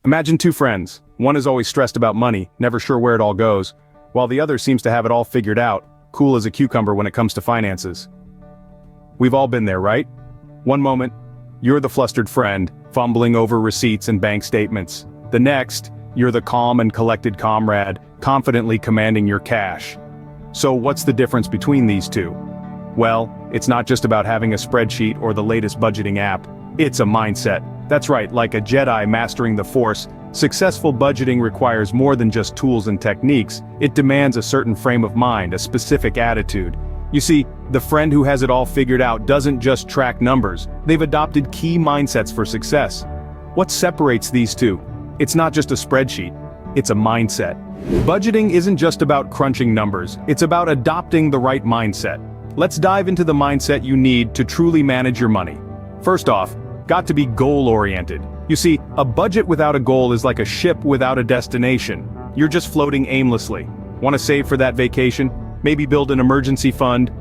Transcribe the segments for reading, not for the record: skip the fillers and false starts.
Imagine two friends. One is always stressed about money, never sure where it all goes, while the other seems to have it all figured out, cool as a cucumber when it comes to finances. We've all been there, right? One moment, you're the flustered friend, fumbling over receipts and bank statements. The next, you're the calm and collected comrade, confidently commanding your cash. So what's the difference between these two? Well, it's not just about having a spreadsheet or the latest budgeting app. It's a mindset. That's right, like a Jedi mastering the Force, successful budgeting requires more than just tools and techniques. It demands a certain frame of mind, a specific attitude. You see, the friend who has it all figured out doesn't just track numbers. They've adopted key mindsets for success. What separates these two? It's not just a spreadsheet. It's a mindset. Budgeting isn't just about crunching numbers. It's about adopting the right mindset. Let's dive into the mindset you need to truly manage your money. First off, got to be goal-oriented. You see, a budget without a goal is like a ship without a destination. You're just floating aimlessly. Want to save for that vacation? Maybe build an emergency fund?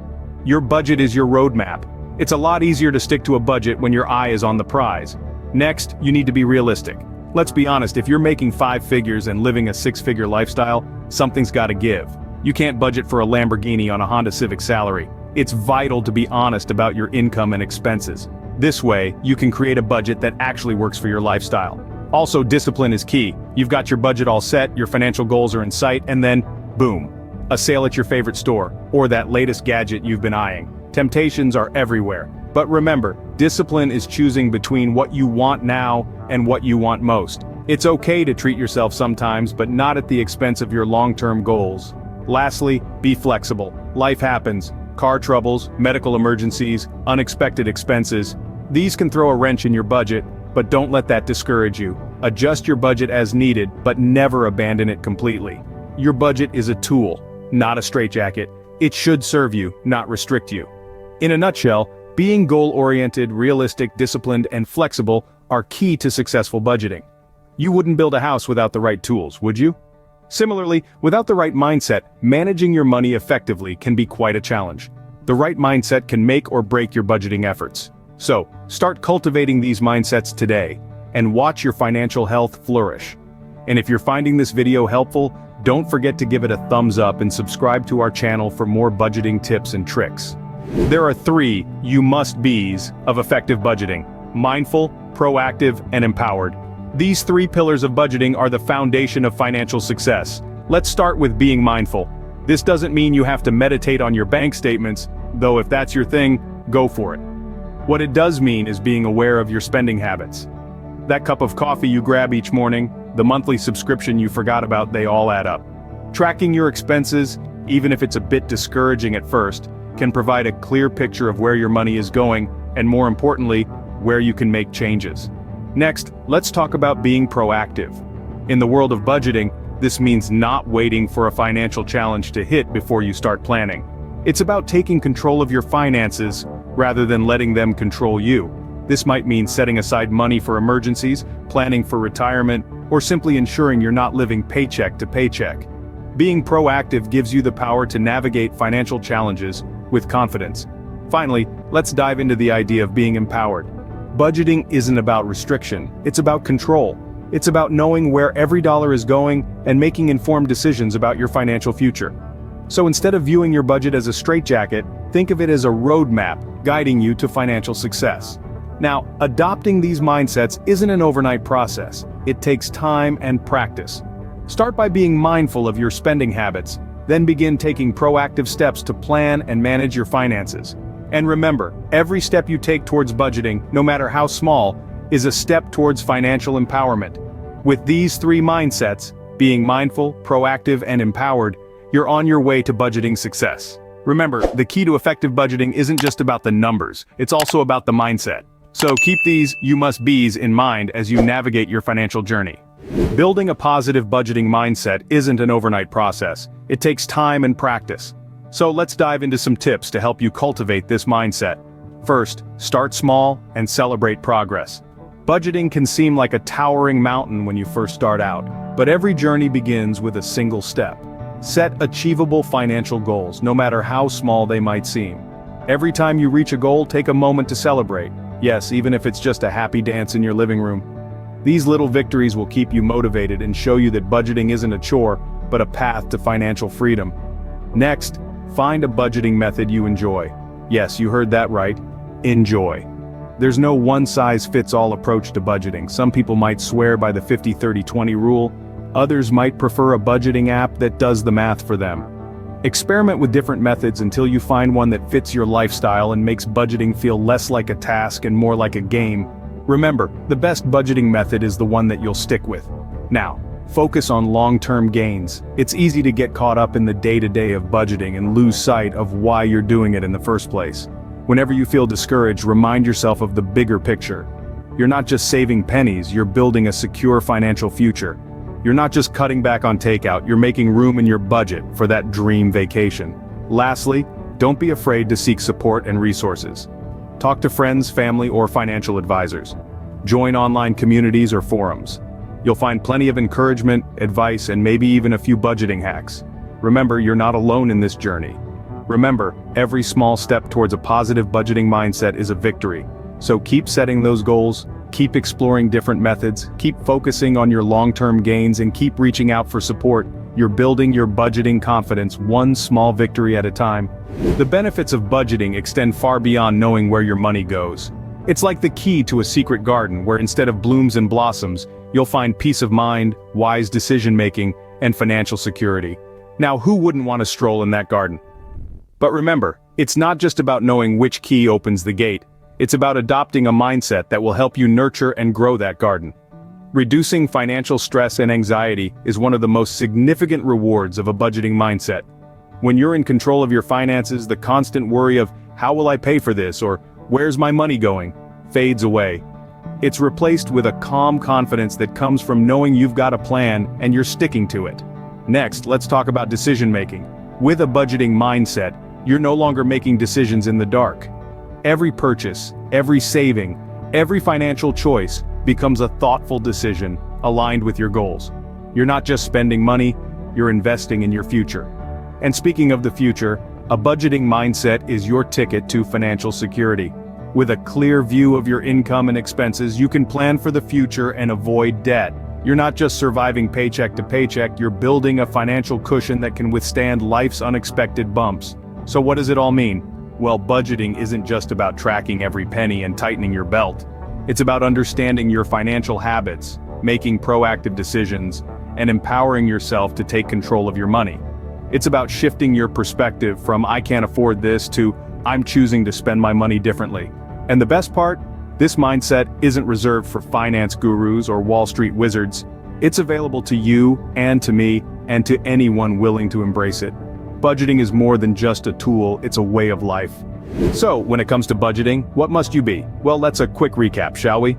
Your budget is your roadmap. It's a lot easier to stick to a budget when your eye is on the prize. Next, you need to be realistic. Let's be honest, if you're making 5 figures and living a 6-figure lifestyle, something's gotta give. You can't budget for a Lamborghini on a Honda Civic salary. It's vital to be honest about your income and expenses. This way, you can create a budget that actually works for your lifestyle. Also, discipline is key. You've got your budget all set, your financial goals are in sight, and then, boom, a sale at your favorite store, or that latest gadget you've been eyeing. Temptations are everywhere. But remember, discipline is choosing between what you want now and what you want most. It's okay to treat yourself sometimes, but not at the expense of your long-term goals. Lastly, be flexible. Life happens. Car troubles, medical emergencies, unexpected expenses. These can throw a wrench in your budget, but don't let that discourage you. Adjust your budget as needed, but never abandon it completely. Your budget is a tool, not a straitjacket. It should serve you, not restrict you. In a nutshell, being goal-oriented, realistic, disciplined, and flexible are key to successful budgeting. You wouldn't build a house without the right tools, would you? Similarly, without the right mindset, managing your money effectively can be quite a challenge. The right mindset can make or break your budgeting efforts. So, start cultivating these mindsets today, and watch your financial health flourish. And if you're finding this video helpful, don't forget to give it a thumbs up and subscribe to our channel for more budgeting tips and tricks. There are 3 you must be's of effective budgeting: mindful, proactive, and empowered. These 3 pillars of budgeting are the foundation of financial success. Let's start with being mindful. This doesn't mean you have to meditate on your bank statements, though if that's your thing, go for it. What it does mean is being aware of your spending habits. That cup of coffee you grab each morning, the monthly subscription you forgot about, they all add up. Tracking your expenses, even if it's a bit discouraging at first, can provide a clear picture of where your money is going, and more importantly, where you can make changes. Next, let's talk about being proactive. In the world of budgeting, this means not waiting for a financial challenge to hit before you start planning. It's about taking control of your finances, rather than letting them control you. This might mean setting aside money for emergencies, planning for retirement, or simply ensuring you're not living paycheck to paycheck. Being proactive gives you the power to navigate financial challenges with confidence. Finally, let's dive into the idea of being empowered. Budgeting isn't about restriction, it's about control. It's about knowing where every dollar is going and making informed decisions about your financial future. So instead of viewing your budget as a straitjacket, think of it as a roadmap guiding you to financial success. Now, adopting these mindsets isn't an overnight process. It takes time and practice. Start by being mindful of your spending habits, then begin taking proactive steps to plan and manage your finances. And remember, every step you take towards budgeting, no matter how small, is a step towards financial empowerment. With these 3 mindsets, being mindful, proactive, and empowered, you're on your way to budgeting success. Remember, the key to effective budgeting isn't just about the numbers, it's also about the mindset. So keep these "you must be's" in mind as you navigate your financial journey. Building a positive budgeting mindset isn't an overnight process. It takes time and practice. So let's dive into some tips to help you cultivate this mindset. First, start small and celebrate progress. Budgeting can seem like a towering mountain when you first start out, but every journey begins with a single step. Set achievable financial goals, no matter how small they might seem. Every time you reach a goal, take a moment to celebrate. Yes, even if it's just a happy dance in your living room. These little victories will keep you motivated and show you that budgeting isn't a chore, but a path to financial freedom. Next, find a budgeting method you enjoy. Yes, you heard that right. Enjoy. There's no one-size-fits-all approach to budgeting. Some people might swear by the 50-30-20 rule. Others might prefer a budgeting app that does the math for them. Experiment with different methods until you find one that fits your lifestyle and makes budgeting feel less like a task and more like a game. Remember, the best budgeting method is the one that you'll stick with. Now, focus on long-term gains. It's easy to get caught up in the day-to-day of budgeting and lose sight of why you're doing it in the first place. Whenever you feel discouraged, remind yourself of the bigger picture. You're not just saving pennies, you're building a secure financial future. You're not just cutting back on takeout, you're making room in your budget for that dream vacation. Lastly, don't be afraid to seek support and resources. Talk to friends, family, or financial advisors. Join online communities or forums. You'll find plenty of encouragement, advice, and maybe even a few budgeting hacks. Remember, you're not alone in this journey. Remember, every small step towards a positive budgeting mindset is a victory. So keep setting those goals, keep exploring different methods, keep focusing on your long-term gains, and keep reaching out for support. You're building your budgeting confidence one small victory at a time. The benefits of budgeting extend far beyond knowing where your money goes. It's like the key to a secret garden where instead of blooms and blossoms, you'll find peace of mind, wise decision-making, and financial security. Now, who wouldn't want to stroll in that garden? But remember, it's not just about knowing which key opens the gate. It's about adopting a mindset that will help you nurture and grow that garden. Reducing financial stress and anxiety is one of the most significant rewards of a budgeting mindset. When you're in control of your finances, the constant worry of, how will I pay for this, or where's my money going, fades away. It's replaced with a calm confidence that comes from knowing you've got a plan and you're sticking to it. Next, let's talk about decision-making. With a budgeting mindset, you're no longer making decisions in the dark. Every purchase, every saving, every financial choice becomes a thoughtful decision aligned with your goals. You're not just spending money, you're investing in your future. And speaking of the future, a budgeting mindset is your ticket to financial security. With a clear view of your income and expenses, you can plan for the future and avoid debt. You're not just surviving paycheck to paycheck, you're building a financial cushion that can withstand life's unexpected bumps. So what does it all mean? Well, budgeting isn't just about tracking every penny and tightening your belt. It's about understanding your financial habits, making proactive decisions, and empowering yourself to take control of your money. It's about shifting your perspective from "I can't afford this" to "I'm choosing to spend my money differently." And the best part? This mindset isn't reserved for finance gurus or Wall Street wizards. It's available to you and to me and to anyone willing to embrace it. Budgeting is more than just a tool, it's a way of life. So, when it comes to budgeting, what must you be? Well, let's a quick recap, shall we?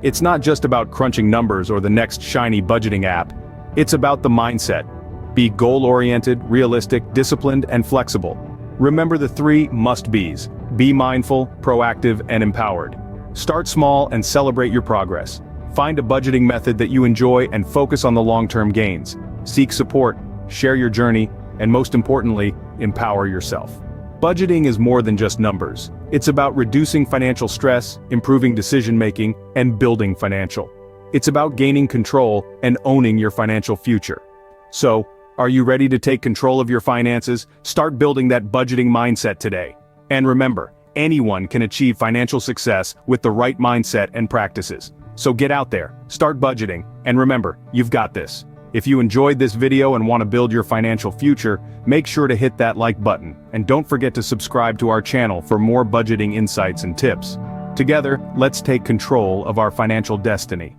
It's not just about crunching numbers or the next shiny budgeting app. It's about the mindset. Be goal-oriented, realistic, disciplined, and flexible. Remember the 3 must-be's. Be mindful, proactive, and empowered. Start small and celebrate your progress. Find a budgeting method that you enjoy and focus on the long-term gains. Seek support, share your journey, and most importantly, empower yourself. Budgeting is more than just numbers. It's about reducing financial stress, improving decision-making, and building financial. It's about gaining control and owning your financial future. So, are you ready to take control of your finances? Start building that budgeting mindset today. And remember, anyone can achieve financial success with the right mindset and practices. So get out there, start budgeting, and remember, you've got this. If you enjoyed this video and want to build your financial future, make sure to hit that like button, and don't forget to subscribe to our channel for more budgeting insights and tips. Together, let's take control of our financial destiny.